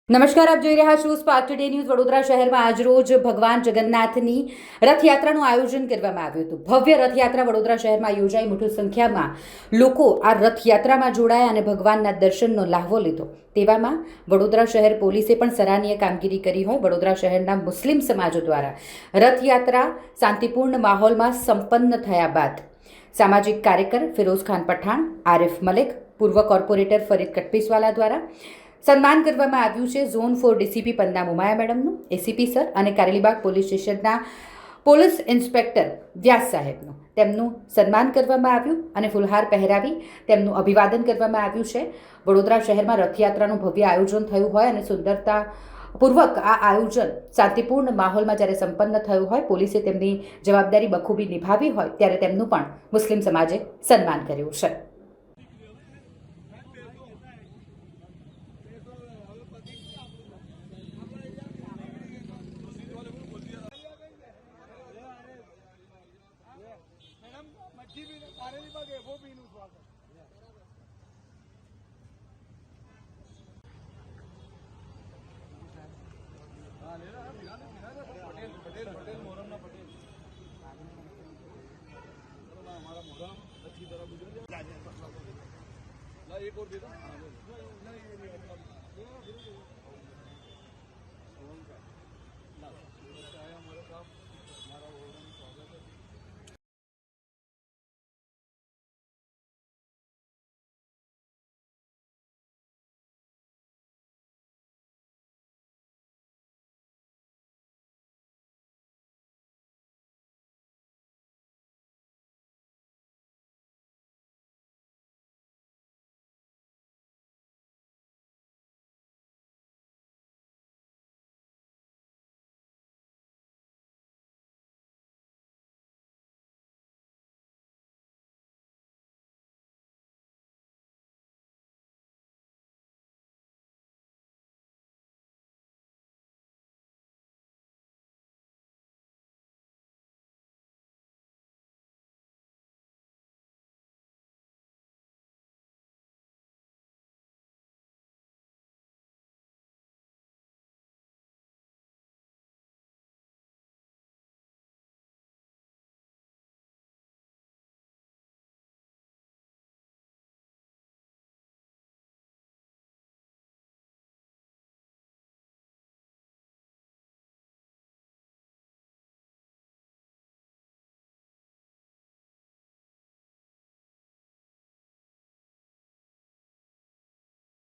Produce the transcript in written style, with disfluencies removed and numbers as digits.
નમસ્કાર, આપ જોઈ રહ્યા છો સ્પાર્ક ટુડે ન્યૂઝ। વડોદરા શહેરમાં આજરોજ ભગવાન જગન્નાથની રથયાત્રાનું આયોજન કરવામાં આવ્યું હતું। ભવ્ય રથયાત્રા વડોદરા શહેરમાં યોજાઈ મોટી સંખ્યામાં લોકો આ રથયાત્રામાં જોડાયા અને ભગવાનના દર્શનનો લાહવો લીધો। તેવામાં વડોદરા શહેર પોલીસે પણ સરાહનીય કામગીરી કરી હોય। વડોદરા શહેરના મુસ્લિમ સમાજો દ્વારા રથયાત્રા શાંતિપૂર્ણ માહોલમાં સંપન્ન થયા બાદ સામાજિક કાર્યકર ફિરોઝ ખાન પઠાણ, આરિફ મલિક, પૂર્વ કોર્પોરેટર ફરીદ કટપીસવાલા દ્વારા સન્માન કરવામાં આવ્યું છે। ઝોન 4 ડીસીપી પન્ના મુમાયા મેડમનું, એસીપી સર અને કારેલીબાગ પોલીસ સ્ટેશનના પોલીસ ઇન્સ્પેક્ટર વ્યાસ સાહેબનું તેમનું સન્માન કરવામાં આવ્યું અને ફુલહાર પહેરાવી તેમનું અભિવાદન કરવામાં આવ્યું છે। વડોદરા શહેરમાં રથયાત્રાનું ભવ્ય આયોજન થયું હોય અને સુંદરતાપૂર્વક આ આયોજન શાંતિપૂર્ણ માહોલમાં જ્યારે સંપન્ન થયું હોય, પોલીસે તેમની જવાબદારી બખૂબી નિભાવી હોય ત્યારે તેમનું પણ મુસ્લિમ સમાજે સન્માન કર્યું છે। मच्छी भी कारेली बाग है, वो भी इन स्वागत। हाँ ले रहा पटेल पटेल पटेल मोहरम ना पटेल। चलो ना हमारा मोहरम अच्छी तरह गुजर जाए। एक और दे दो।